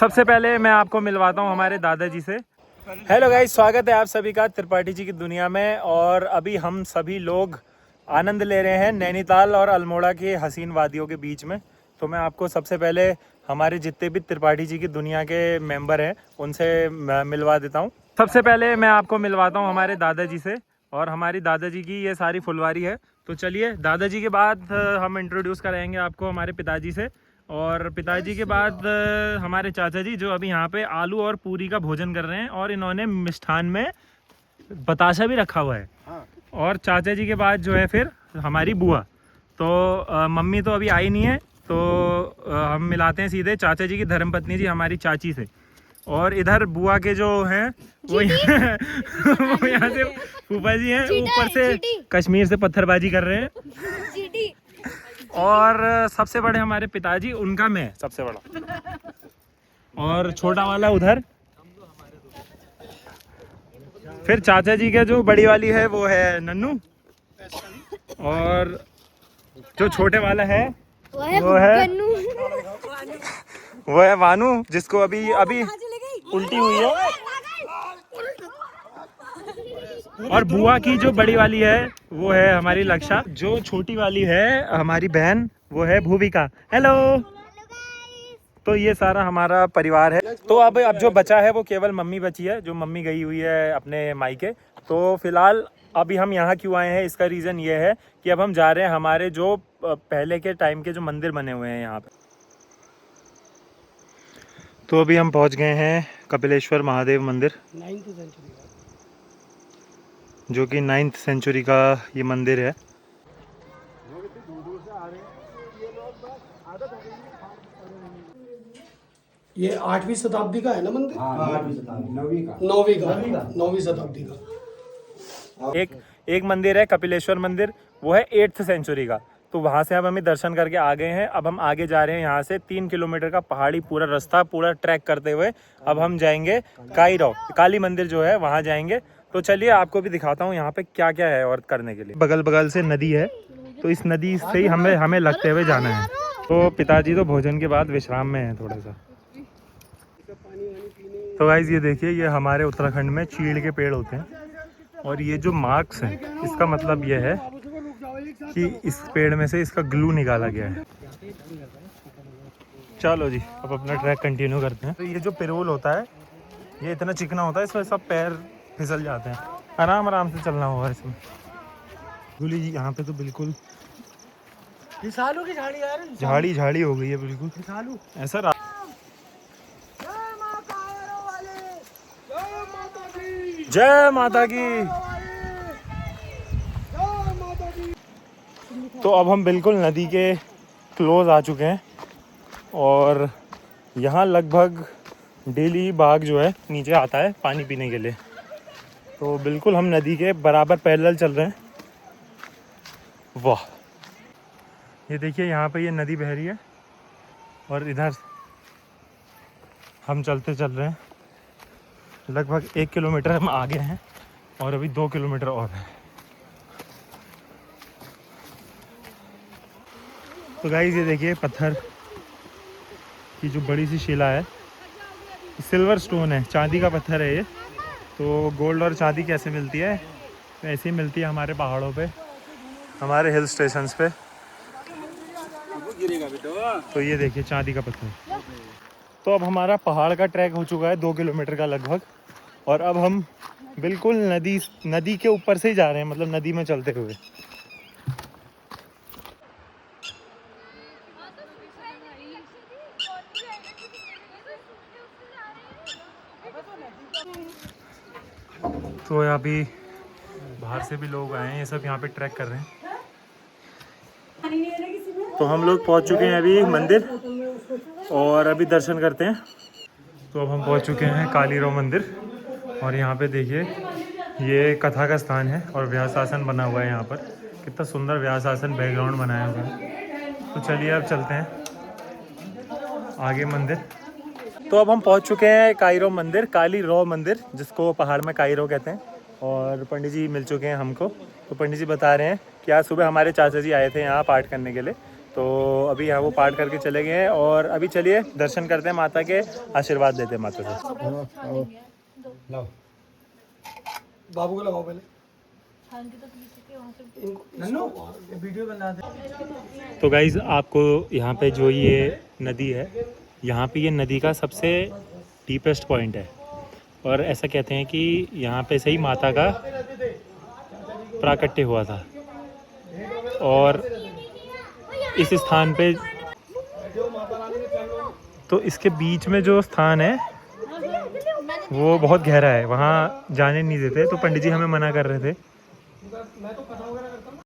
सबसे पहले मैं आपको मिलवाता हूँ हमारे दादाजी से। हेलो गाइस, स्वागत है आप सभी का त्रिपाठी जी की दुनिया में। और अभी हम सभी लोग आनंद ले रहे हैं नैनीताल और अल्मोड़ा की हसीन वादियों के बीच में। तो मैं आपको सबसे पहले हमारे जितने भी त्रिपाठी जी की दुनिया के मेंबर हैं उनसे मिलवा देता हूँ। सबसे पहले मैं आपको मिलवाता हूँ हमारे दादाजी से, और हमारी दादाजी की ये सारी फुलवारी है। तो चलिए, दादाजी के बाद हम इंट्रोड्यूस कराएंगे आपको हमारे पिताजी से, और पिताजी के बाद हमारे चाचा जी, जो अभी यहाँ पे आलू और पूरी का भोजन कर रहे हैं, और इन्होंने मिष्ठान में बताशा भी रखा हुआ है। और चाचा जी के बाद जो है फिर हमारी बुआ। तो मम्मी तो अभी आई नहीं है, तो हम मिलाते हैं सीधे चाचा जी की धर्मपत्नी जी हमारी चाची से। और इधर बुआ के जो हैं वो वो यहाँ से फूफा जी हैं, ऊपर से कश्मीर से पत्थरबाजी कर रहे हैं। और सबसे बड़े हमारे पिताजी, उनका मैं सबसे बड़ा, और छोटा वाला उधर। फिर चाचा जी के जो बड़ी वाली है वो है नन्नू, और जो छोटे वाला है वो है वानू, जिसको अभी उल्टी हुई है। और बुआ की जो बड़ी वाली है वो है हमारी लक्षा, जो छोटी वाली है हमारी बहन वो है भूविका। हेलो। तो ये सारा हमारा परिवार है। तो अब जो बचा है वो केवल मम्मी बची है, जो मम्मी गई हुई है अपने मायके। तो फिलहाल अभी हम यहाँ क्यों आए हैं, इसका रीज़न ये है कि अब हम जा रहे हैं हमारे जो पहले के टाइम के जो मंदिर बने हुए हैं यहाँ पे। तो अभी हम पहुँच गए हैं कपिलेश्वर महादेव मंदिर, 9th सेंचुरी का, जो कि 9th सेंचुरी का ये मंदिर है। ये 8वीं शताब्दी का है ना मंदिर? हाँ, 8वीं शताब्दी, 9वीं शताब्दी का। एक मंदिर है कपिलेश्वर मंदिर, वो है 8th सेंचुरी का। तो वहाँ से अब हमें दर्शन करके आ गए हैं। अब हम आगे जा रहे हैं, यहाँ से 3 किलोमीटर का पहाड़ी पूरा रास्ता पूरा ट्रैक करते हुए अब हम जाएंगे काईरो, काली मंदिर जो है वहाँ जाएंगे। तो चलिए आपको भी दिखाता हूँ यहाँ पे क्या क्या है और करने के लिए। बगल बगल से नदी है, तो इस नदी से ही हमें लगते हुए जाना है। तो पिताजी तो भोजन के बाद विश्राम में है थोड़ा सा। तो गाइस ये देखिए, ये हमारे उत्तराखंड में चीड़ के पेड़ होते हैं, और ये जो मार्क्स हैं इसका मतलब ये है कि इस पेड़ में से इसका ग्लू निकाला गया है। चलो जी, अब अपना ट्रैक कंटिन्यू करते हैं। तो ये जो पिरोल होता है ये इतना चिकना होता है, इसमें सब पैर फिसल जाते हैं। आराम आराम से चलना होगा इसमें। गुली जी यहाँ पे तो बिल्कुल विशालू की झाड़ी यार, झाड़ी हो गई है बिल्कुल। विशालू ऐसा जय माता की। तो अब हम बिल्कुल नदी के क्लोज आ चुके हैं, और यहाँ लगभग डेली बाघ जो है नीचे आता है पानी पीने के लिए। तो बिल्कुल हम नदी के बराबर पैरेलल चल रहे हैं। वाह, ये देखिए यहाँ पे ये नदी बह रही है, और इधर हम चलते चल रहे हैं। लगभग 1 किलोमीटर हम आगे हैं, और अभी 2 किलोमीटर और है। तो गाइस ये देखिए, पत्थर की जो बड़ी सी शिला है, सिल्वर स्टोन है, चांदी का पत्थर है ये। तो गोल्ड और चांदी कैसे मिलती है, ऐसे ही मिलती है हमारे पहाड़ों पे, हमारे हिल स्टेशंस पे। तो ये देखिए चांदी का पत्थर। तो अब हमारा पहाड़ का ट्रैक हो चुका है 2 किलोमीटर का लगभग, और अब हम बिल्कुल नदी के ऊपर से ही जा रहे हैं, मतलब नदी में चलते हुए। तो यहाँ भी बाहर से भी लोग आए हैं, ये सब यहाँ पे ट्रैक कर रहे हैं। तो हम लोग पहुँच चुके हैं अभी मंदिर, और अभी दर्शन करते हैं। तो अब हम पहुँच चुके हैं कालीराव मंदिर, और यहाँ पे देखिए ये कथा का स्थान है, और व्यासासन बना हुआ है यहाँ पर। कितना सुंदर व्यासासन बैकग्राउंड बनाया हुआ है। तो चलिए अब चलते हैं आगे मंदिर। तो अब हम पहुँच चुके हैं कालीराव मंदिर, कालीराव मंदिर, जिसको पहाड़ में काईरो कहते हैं। और पंडित जी मिल चुके हैं हमको। तो पंडित जी बता रहे हैं कि आज सुबह हमारे चाचा जी आए थे यहाँ पाठ करने के लिए, तो अभी यहाँ वो पाठ करके चले गए हैं और अभी चलिए दर्शन करते हैं माता के, आशीर्वाद लेते हैं माता से। बाबू को लगाओ पहले। वीडियो बना दे। तो गाइज आपको यहाँ पे जो ये नदी है, यहाँ पे ये नदी का सबसे डीपेस्ट पॉइंट है और ऐसा कहते हैं कि यहाँ पे से ही माता का प्राकट्य हुआ था और इस स्थान पे, तो इसके बीच में जो स्थान है वो बहुत गहरा है, वहाँ जाने नहीं देते, तो पंडित जी हमें मना कर रहे थे।